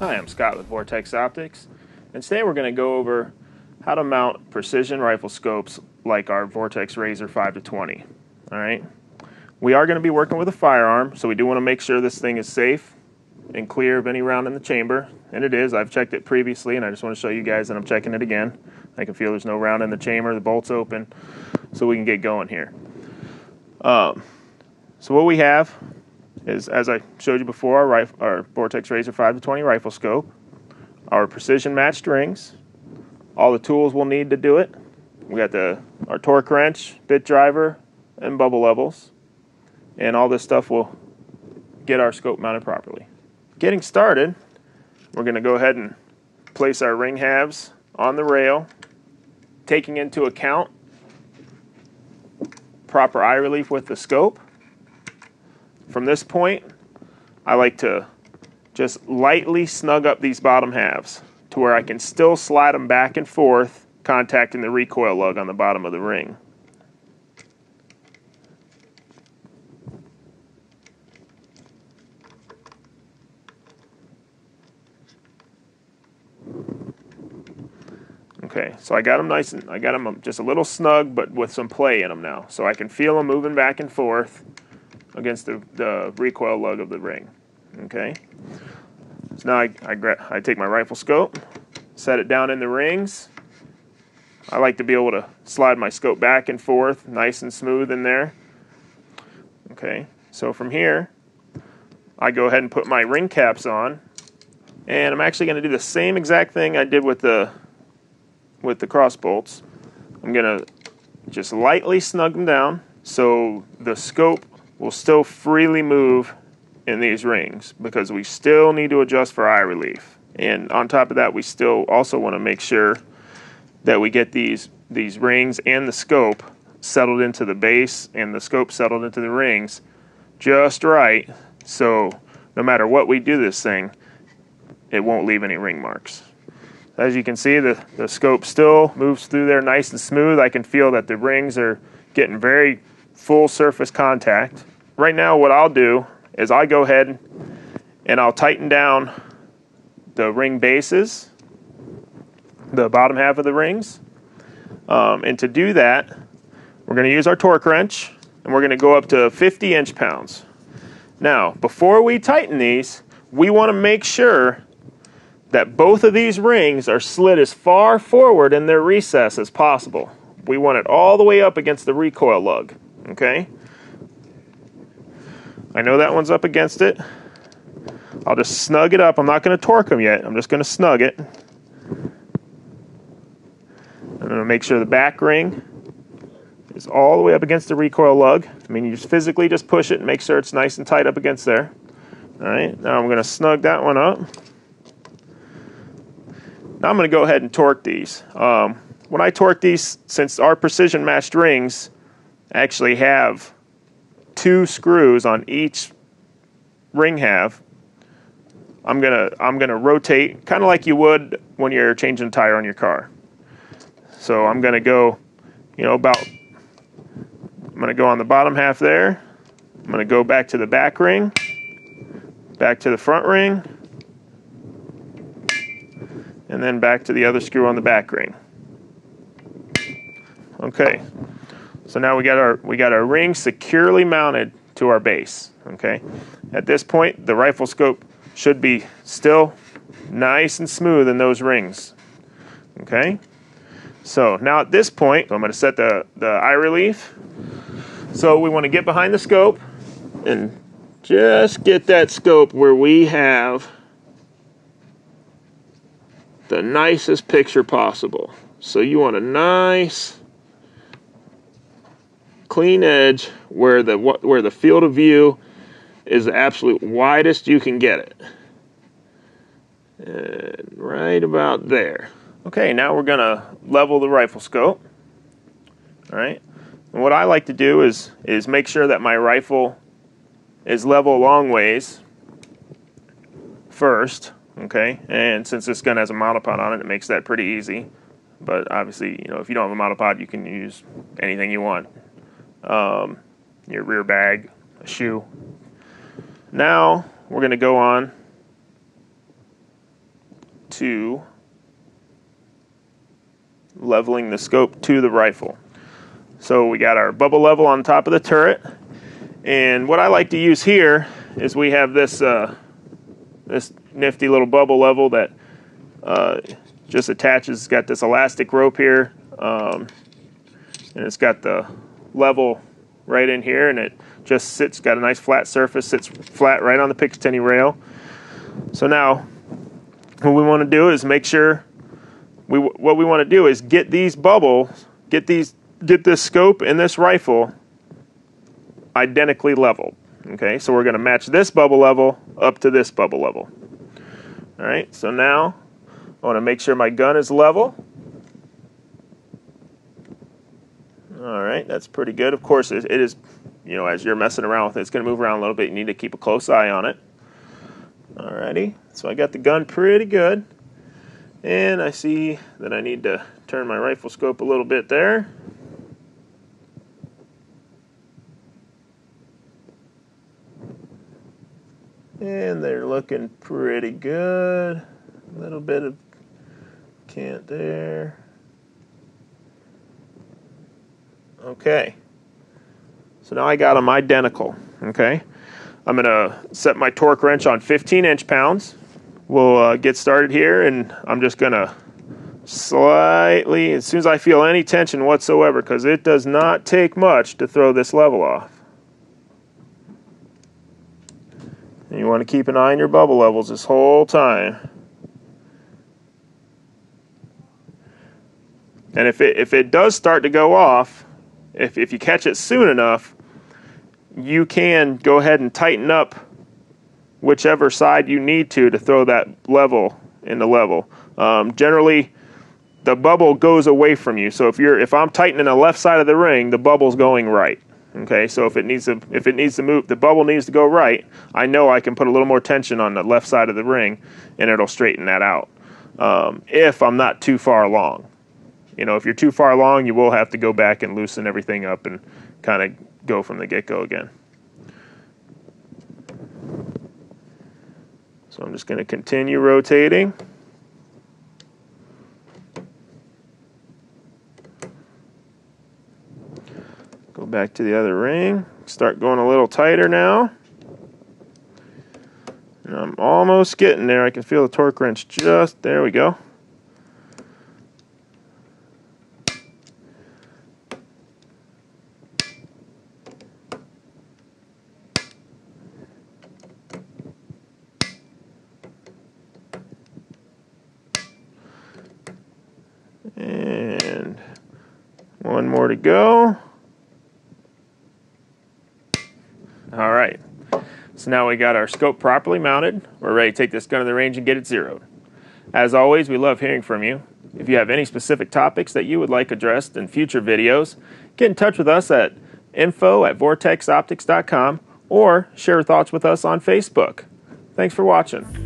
Hi, I'm Scott with Vortex Optics, and today we're going to go over how to mount precision rifle scopes like our Vortex Razor 5-20. Alright, we are going to be working with a firearm, so we do want to make sure this thing is safe and clear of any round in the chamber, and it is. I've checked it previously, and I just want to show you guys that I'm checking it again. I can feel there's no round in the chamber, the bolt's open, so we can get going here. So what we have is, as I showed you before, our Vortex Razor 5-20 rifle scope, our precision matched rings, all the tools we'll need to do it. We got our torque wrench, bit driver, and bubble levels, and all this stuff will get our scope mounted properly. Getting started, we're going to go ahead and place our ring halves on the rail, taking into account proper eye relief with the scope. From this point, I like to just lightly snug up these bottom halves to where I can still slide them back and forth, contacting the recoil lug on the bottom of the ring. Okay, so I got them just a little snug, but with some play in them now, so I can feel them moving back and forth against the recoil lug of the ring. Okay, so now I take my rifle scope, set it down in the rings. I like to be able to slide my scope back and forth, nice and smooth in there. Okay, so from here, I go ahead and put my ring caps on, and I'm actually going to do the same exact thing I did with the cross bolts. I'm going to just lightly snug them down so the scope will still freely move in these rings, because we still need to adjust for eye relief. And on top of that, we still also want to make sure that we get these rings and the scope settled into the base and the scope settled into the rings just right, so no matter what we do this thing, it won't leave any ring marks. As you can see, the scope still moves through there nice and smooth. I can feel that the rings are getting very full surface contact. Right now, what I'll do is I go ahead and I'll tighten down the ring bases, the bottom half of the rings. And to do that, we're going to use our torque wrench, and we're going to go up to 50 inch-pounds. Now, before we tighten these, we want to make sure that both of these rings are slid as far forward in their recess as possible. We want it all the way up against the recoil lug. Okay? I know that one's up against it. I'll just snug it up. I'm not going to torque them yet. I'm just going to snug it. I'm going to make sure the back ring is all the way up against the recoil lug. I mean, you just physically just push it and make sure it's nice and tight up against there. All right, now I'm going to snug that one up. Now I'm going to go ahead and torque these. When I torque these, since our precision matched rings actually have 2 screws on each ring half, I'm gonna rotate kind of like you would when you're changing a tire on your car. So I'm gonna go, I'm gonna go on the bottom half there. I'm gonna go back to the back ring, back to the front ring, and then back to the other screw on the back ring. Okay. So now we got our ring securely mounted to our base. Okay. At this point, the rifle scope should be still nice and smooth in those rings. Okay. So now at this point, I'm going to set the eye relief. So we want to get behind the scope and just get that scope where we have the nicest picture possible. So you want a nice clean edge where the field of view is the absolute widest you can get it. And right about there. Okay, now we're going to level the rifle scope. All right. And what I like to do is make sure that my rifle is level long ways first. Okay, and since this gun has a monopod on it, it makes that pretty easy. But obviously, if you don't have a monopod, you can use anything you want. Your rear bag, a shoe. Now we're going to go on to leveling the scope to the rifle. So we got our bubble level on top of the turret, and what I like to use here is we have this this nifty little bubble level that just attaches. It's got this elastic rope here, and it's got the level right in here, and it just sits, got a nice flat surface, sits flat right on the Picatinny rail. So now what we want to do is make sure what we want to do is get these bubbles, get this scope and this rifle identically leveled. Okay, so we're going to match this bubble level up to this bubble level. All right, so now I want to make sure my gun is level. All right, that's pretty good. Of course, it is, you know, as you're messing around with it, it's going to move around a little bit. You need to keep a close eye on it. All righty, so I got the gun pretty good. And I see that I need to turn my rifle scope a little bit there. And they're looking pretty good. A little bit of cant there. Okay. So now I got them identical. Okay. I'm going to set my torque wrench on 15 inch-pounds. We'll get started here, and I'm just going to slightly, as soon as I feel any tension whatsoever, because it does not take much to throw this level off. And you want to keep an eye on your bubble levels this whole time. And if it does start to go off, if you catch it soon enough, you can go ahead and tighten up whichever side you need to throw that level into level. Generally, the bubble goes away from you. So if I'm tightening the left side of the ring, the bubble's going right. Okay, so if it needs to move, the bubble needs to go right. I know I can put a little more tension on the left side of the ring, and it'll straighten that out. If I'm not too far along, you know, if you're too far along, you will have to go back and loosen everything up and kind of go from the get-go again. So I'm just going to continue rotating. Go back to the other ring. Start going a little tighter now. And I'm almost getting there. I can feel the torque wrench just, there we go. And one more to go. All right, so now we got our scope properly mounted. We're ready to take this gun to the range and get it zeroed. As always, we love hearing from you. If you have any specific topics that you would like addressed in future videos, get in touch with us at info@vortexoptics.com or share thoughts with us on Facebook. Thanks for watching.